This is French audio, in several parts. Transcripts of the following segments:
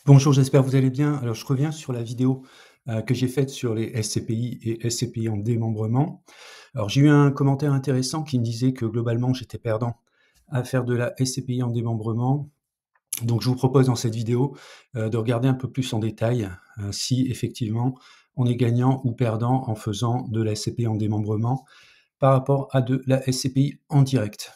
Bonjour, j'espère que vous allez bien. Alors, je reviens sur la vidéo que j'ai faite sur les SCPI et SCPI en démembrement. Alors, j'ai eu un commentaire intéressant qui me disait que globalement, j'étais perdant à faire de la SCPI en démembrement. Donc, je vous propose dans cette vidéo de regarder un peu plus en détail si effectivement on est gagnant ou perdant en faisant de la SCPI en démembrement par rapport à de la SCPI en direct.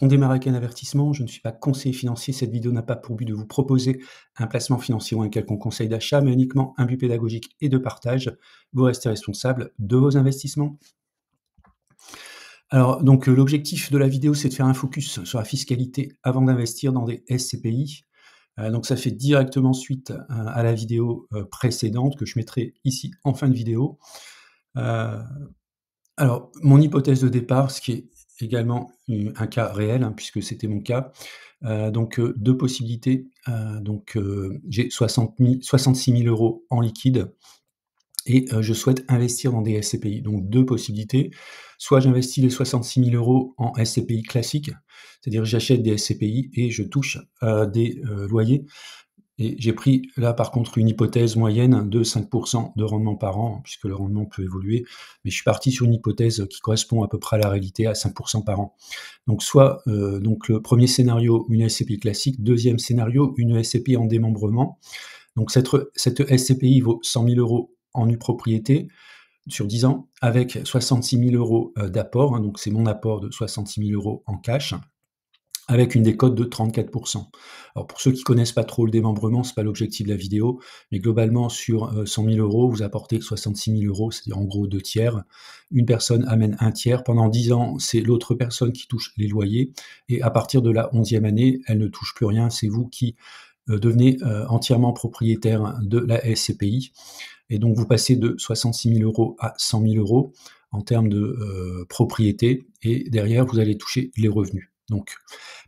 On démarre avec un avertissement, je ne suis pas conseiller financier, cette vidéo n'a pas pour but de vous proposer un placement financier ou un quelconque conseil d'achat, mais uniquement un but pédagogique et de partage. Vous restez responsable de vos investissements. Alors, donc, l'objectif de la vidéo, c'est de faire un focus sur la fiscalité avant d'investir dans des SCPI. Donc ça fait directement suite à la vidéo précédente que je mettrai ici en fin de vidéo. Euh, Alors, mon hypothèse de départ, ce qui est également un cas réel, hein, puisque c'était mon cas, donc 2 possibilités, j'ai 66 000 € en liquide et je souhaite investir dans des SCPI. Donc 2 possibilités, soit j'investis les 66 000 € en SCPI classique, c'est-à-dire j'achète des SCPI et je touche des loyers. Et j'ai pris là par contre une hypothèse moyenne de 5 de rendement par an, puisque le rendement peut évoluer, mais je suis parti sur une hypothèse qui correspond à peu près à la réalité, à 5 par an. Donc soit donc le premier scénario, une SCPI classique, deuxième scénario, une SCPI en démembrement. Donc cette SCPI vaut 100 000 € en nue propriété sur 10 ans, avec 66 000 € d'apport, hein, donc c'est mon apport de 66 000 € en cash, avec une décote de 34 Alors pour ceux qui connaissent pas trop le démembrement, c'est pas l'objectif de la vidéo, mais globalement sur 100 000 €, vous apportez 66 000 €, c'est-à-dire en gros 2 tiers. Une personne amène un tiers. Pendant 10 ans, c'est l'autre personne qui touche les loyers, et à partir de la 11e année, elle ne touche plus rien. C'est vous qui devenez entièrement propriétaire de la SCPI, et donc vous passez de 66 000 € à 100 000 € en termes de propriété, et derrière vous allez toucher les revenus. Donc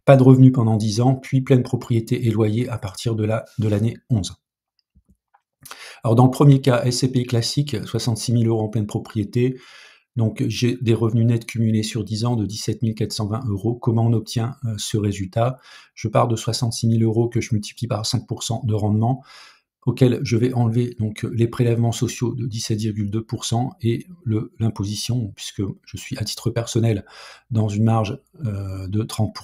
pas de revenus pendant 10 ans, puis pleine propriété et loyer à partir de l'année 11. Alors dans le premier cas, SCPI classique, 66 000 € en pleine propriété, donc j'ai des revenus nets cumulés sur 10 ans de 17 420 €. Comment on obtient ce résultat? Je pars de 66 000 € que je multiplie par 5 de rendement, auquel je vais enlever donc les prélèvements sociaux de 17,2 et l'imposition, puisque je suis à titre personnel dans une marge de 30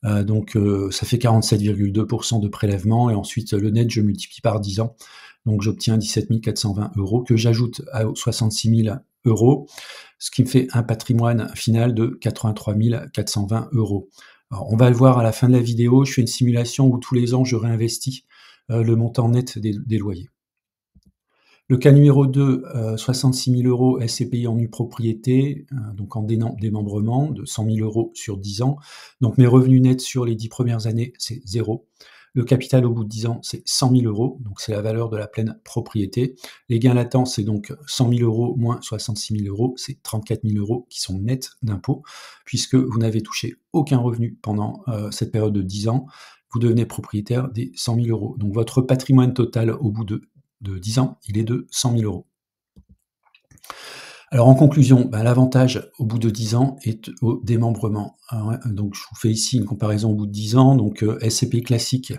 ça fait 47,2 de prélèvement, et ensuite le net je multiplie par 10 ans, donc j'obtiens 17 420 € que j'ajoute aux 66 000 €, ce qui me fait un patrimoine final de 83 420 €. Alors on va le voir à la fin de la vidéo, je fais une simulation où tous les ans je réinvestis le montant net des loyers. Le cas numéro 2, 66 000 € SCPI en nue propriété, donc en démembrement de 100 000 € sur 10 ans. Donc mes revenus nets sur les 10 premières années, c'est 0. Le capital au bout de 10 ans, c'est 100 000 €, donc c'est la valeur de la pleine propriété. Les gains latents, c'est donc 100 000 € moins 66 000 €, c'est 34 000 € qui sont nets d'impôts, puisque vous n'avez touché aucun revenu pendant cette période de 10 ans. Vous devenez propriétaire des 100 000 €. Donc votre patrimoine total au bout de 10 ans, il est de 100 000 €. Alors en conclusion, l'avantage au bout de 10 ans est au démembrement. Donc je vous fais ici une comparaison au bout de 10 ans. Donc SCPI classique,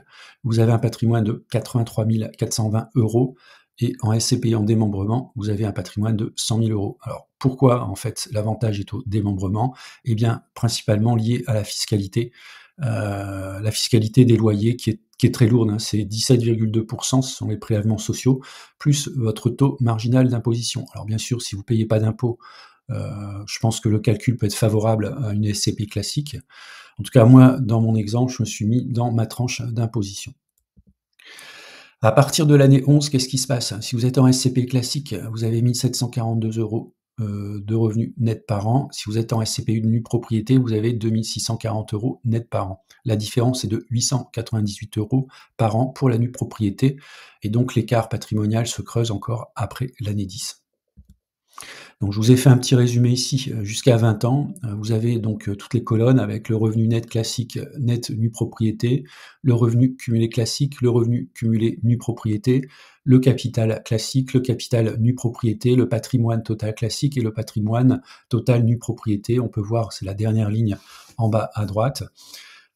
vous avez un patrimoine de 83 420 €, et en SCPI en démembrement, vous avez un patrimoine de 100 000 €. Alors pourquoi en fait l'avantage est au démembrement? Eh bien principalement lié à la fiscalité des loyers qui est très lourde, hein, c'est 17,2 ce sont les prélèvements sociaux, plus votre taux marginal d'imposition. Alors bien sûr, si vous ne payez pas d'impôts, je pense que le calcul peut être favorable à une SCPI classique. En tout cas, moi, dans mon exemple, je me suis mis dans ma tranche d'imposition. À partir de l'année 11, qu'est-ce qui se passe? Si vous êtes en SCPI classique, vous avez 1 742 € de revenus nets par an. Si vous êtes en SCPI de nue propriété, vous avez 2 640 € nets par an. La différence est de 898 € par an pour la nue propriété, et donc l'écart patrimonial se creuse encore après l'année 10. Donc je vous ai fait un petit résumé ici jusqu'à 20 ans. Vous avez donc toutes les colonnes avec le revenu net classique, net nue propriété, le revenu cumulé classique, le revenu cumulé nue propriété, le capital classique, le capital nue propriété, le patrimoine total classique et le patrimoine total nue propriété. On peut voir, c'est la dernière ligne en bas à droite.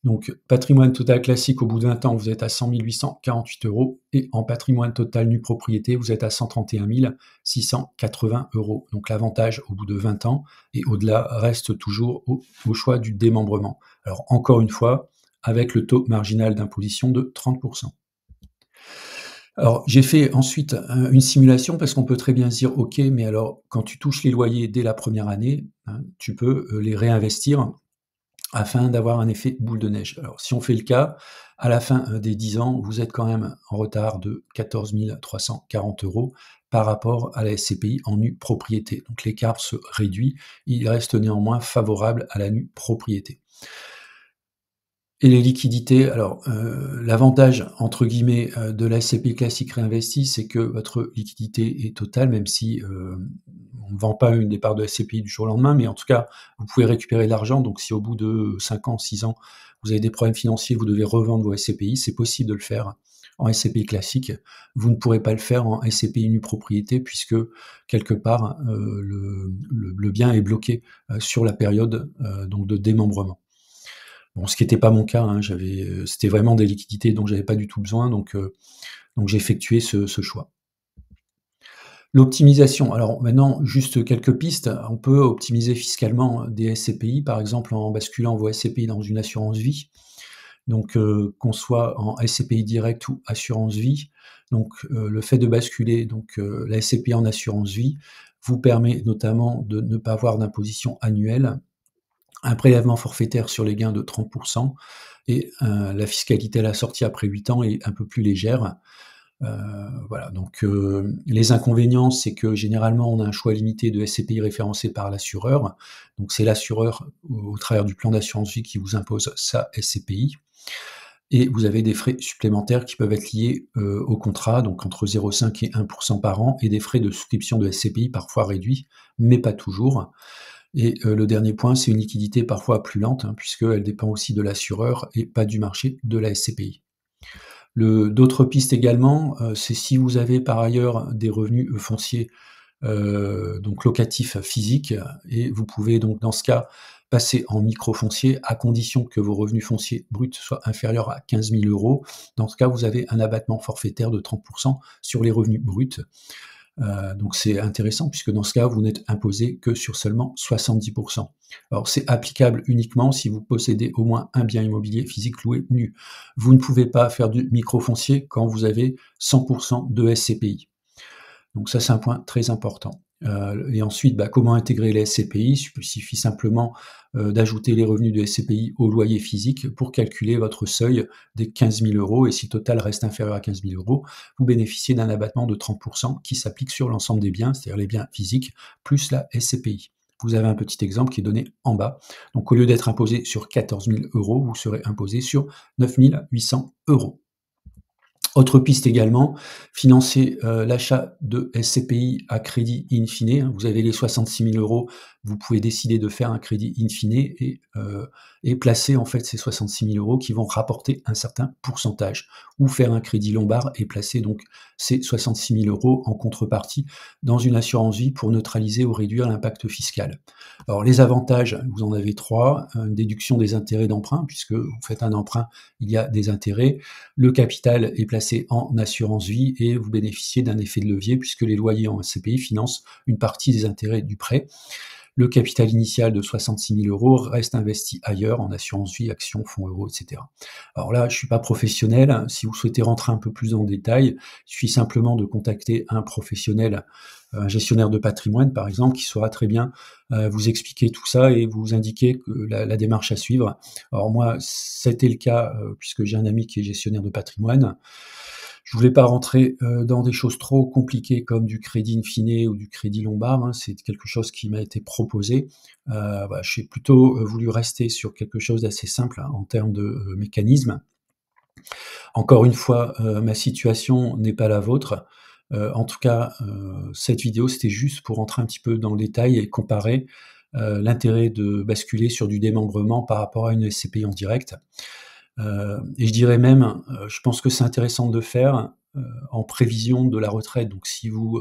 Donc patrimoine total classique, au bout de 20 ans, vous êtes à 100 848 € et en patrimoine total nue propriété, vous êtes à 131 680 €. Donc l'avantage au bout de 20 ans et au-delà reste toujours au choix du démembrement. Alors encore une fois, avec le taux marginal d'imposition de 30 %. Alors, j'ai fait ensuite une simulation parce qu'on peut très bien se dire: «OK, mais alors quand tu touches les loyers dès la première année, hein, tu peux, les réinvestir afin d'avoir un effet boule de neige». Alors si on fait le cas, à la fin, des 10 ans, vous êtes quand même en retard de 14 340 € par rapport à la SCPI en nue propriété. Donc l'écart se réduit, il reste néanmoins favorable à la nue propriété. Et les liquidités, alors, l'avantage entre guillemets, de la SCPI classique réinvestie, c'est que votre liquidité est totale, même si, on ne vend pas une des parts de SCPI du jour au lendemain, mais en tout cas, vous pouvez récupérer de l'argent. Donc si au bout de 5 ans, 6 ans, vous avez des problèmes financiers, vous devez revendre vos SCPI, c'est possible de le faire en SCPI classique. Vous ne pourrez pas le faire en SCPI nue propriété puisque quelque part, le bien est bloqué, sur la période, donc de démembrement. Bon, ce qui n'était pas mon cas, hein, c'était vraiment des liquidités dont j'avais pas du tout besoin, donc j'ai effectué ce choix. L'optimisation, alors maintenant, juste quelques pistes. On peut optimiser fiscalement des SCPI, par exemple en basculant vos SCPI dans une assurance vie, donc qu'on soit en SCPI direct ou assurance vie. Donc le fait de basculer la SCPI en assurance vie vous permet notamment de ne pas avoir d'imposition annuelle, un prélèvement forfaitaire sur les gains de 30 et la fiscalité à la sortie après 8 ans est un peu plus légère. Heu, voilà, donc les inconvénients, c'est que généralement, on a un choix limité de SCPI référencés par l'assureur. Donc c'est l'assureur, au travers du plan d'assurance vie, qui vous impose sa SCPI et vous avez des frais supplémentaires qui peuvent être liés, au contrat, donc entre 0,5 et 1 par an et des frais de souscription de SCPI parfois réduits, mais pas toujours. Et le dernier point, c'est une liquidité parfois plus lente, hein, puisqu'elle dépend aussi de l'assureur et pas du marché de la SCPI. D'autres pistes également, c'est si vous avez par ailleurs des revenus, fonciers, donc locatifs physiques et vous pouvez donc dans ce cas passer en microfoncier à condition que vos revenus fonciers bruts soient inférieurs à 15 000 €. Dans ce cas, vous avez un abattement forfaitaire de 30 sur les revenus bruts. Donc c'est intéressant puisque dans ce cas, vous n'êtes imposé que sur seulement 70 %. Alors c'est applicable uniquement si vous possédez au moins un bien immobilier physique loué nu. Vous ne pouvez pas faire du microfoncier quand vous avez 100 de SCPI. Donc ça, c'est un point très important. Et ensuite, comment intégrer les SCPI? Il suffit simplement, d'ajouter les revenus de SCPI au loyer physique pour calculer votre seuil des 15 000 € et si le total reste inférieur à 15 000 €, vous bénéficiez d'un abattement de 30 qui s'applique sur l'ensemble des biens, c'est-à-dire les biens physiques plus la SCPI. Vous avez un petit exemple qui est donné en bas. Donc au lieu d'être imposé sur 14 000 €, vous serez imposé sur 9 800 €. Autre piste également, financer, l'achat de SCPI à crédit in fine, hein. Vous avez les 66 000 €, vous pouvez décider de faire un crédit in fine et placer en fait ces 66 000 € qui vont rapporter un certain pourcentage ou faire un crédit lombard et placer donc ces 66 000 € en contrepartie dans une assurance vie pour neutraliser ou réduire l'impact fiscal. Alors les avantages, vous en avez 3, une déduction des intérêts d'emprunt puisque vous faites un emprunt, il y a des intérêts. Le capital est placé en assurance vie et vous bénéficiez d'un effet de levier puisque les loyers en SCPI financent une partie des intérêts du prêt. Le capital initial de 66 000 € reste investi ailleurs, en assurance vie, actions, fonds euros, etc. Alors là, je ne suis pas professionnel. Si vous souhaitez rentrer un peu plus en détail, il suffit simplement de contacter un professionnel, un gestionnaire de patrimoine, par exemple, qui saura très bien vous expliquer tout ça et vous indiquer que la démarche à suivre. Alors moi, c'était le cas puisque j'ai un ami qui est gestionnaire de patrimoine. Je voulais pas rentrer, dans des choses trop compliquées comme du crédit in fine ou du crédit lombard, hein. C'est quelque chose qui m'a été proposé. Voilà, j'ai plutôt, voulu rester sur quelque chose d'assez simple, hein, en termes de, mécanisme. Encore une fois, ma situation n'est pas la vôtre. En tout cas, cette vidéo, c'était juste pour rentrer un petit peu dans le détail et comparer, l'intérêt de basculer sur du démembrement par rapport à une SCPI en direct. Et je dirais même, je pense que c'est intéressant de le faire, en prévision de la retraite. Donc si vous,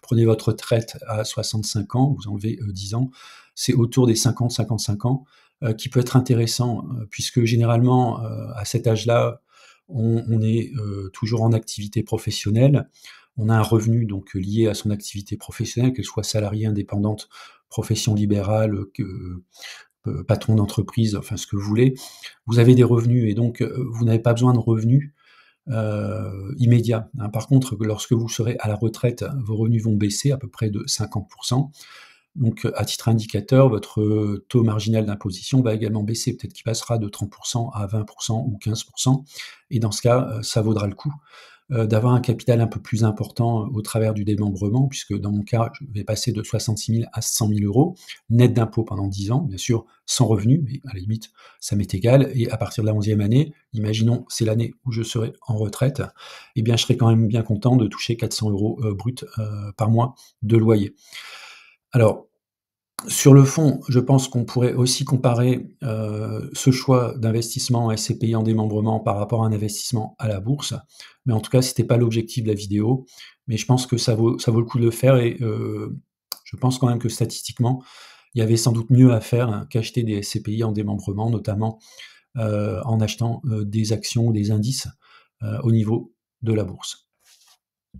prenez votre retraite à 65 ans, vous enlevez, 10 ans, c'est autour des 50-55 ans. qui peut être intéressant, puisque généralement, à cet âge-là, on est, toujours en activité professionnelle. On a un revenu donc lié à son activité professionnelle, qu'elle soit salariée, indépendante, profession libérale, patron d'entreprise, enfin ce que vous voulez. Vous avez des revenus et donc, vous n'avez pas besoin de revenus, immédiats, hein. Par contre, lorsque vous serez à la retraite, vos revenus vont baisser à peu près de 50. Donc, à titre indicateur, votre, taux marginal d'imposition va également baisser. Peut-être qu'il passera de 30 à 20 ou 15. Et dans ce cas, ça vaudra le coup, d'avoir un capital un peu plus important, au travers du démembrement, puisque dans mon cas, je vais passer de 66 000 à 100 000 €, net d'impôts pendant 10 ans, bien sûr, sans revenu, mais à la limite, ça m'est égal. Et à partir de la 11e année, imaginons, c'est l'année où je serai en retraite, eh bien, je serai quand même bien content de toucher 400 € brut, par mois de loyer. Alors, sur le fond, je pense qu'on pourrait aussi comparer, ce choix d'investissement en SCPI en démembrement par rapport à un investissement à la bourse. Mais en tout cas, c'était pas l'objectif de la vidéo. Mais je pense que ça vaut le coup de le faire et je pense quand même que statistiquement, il y avait sans doute mieux à faire, hein, qu'acheter des SCPI en démembrement, notamment, en achetant, des actions ou des indices, au niveau de la bourse.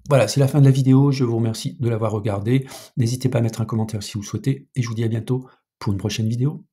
Voilà, c'est la fin de la vidéo. Je vous remercie de l'avoir regardée. N'hésitez pas à mettre un commentaire si vous le souhaitez et je vous dis à bientôt pour une prochaine vidéo.